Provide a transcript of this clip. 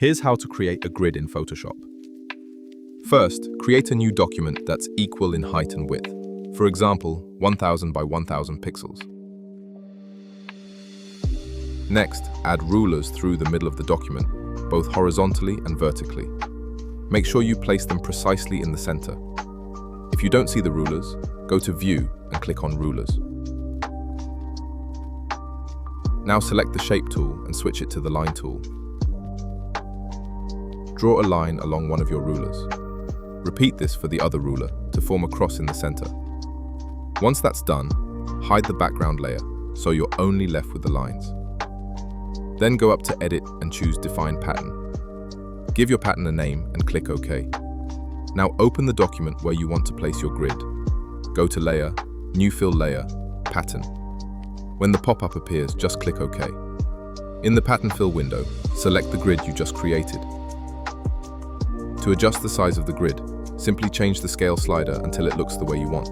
Here's how to create a grid in Photoshop. First, create a new document that's equal in height and width. For example, 1000 by 1000 pixels. Next, add rulers through the middle of the document, both horizontally and vertically. Make sure you place them precisely in the center. If you don't see the rulers, go to View and click on Rulers. Now select the Shape tool and switch it to the Line tool. Draw a line along one of your rulers. Repeat this for the other ruler to form a cross in the center. Once that's done, hide the background layer so you're only left with the lines. Then go up to Edit and choose Define Pattern. Give your pattern a name and click OK. Now open the document where you want to place your grid. Go to Layer, New Fill Layer, Pattern. When the pop-up appears, just click OK. In the Pattern Fill window, select the grid you just created. To adjust the size of the grid, simply change the scale slider until it looks the way you want.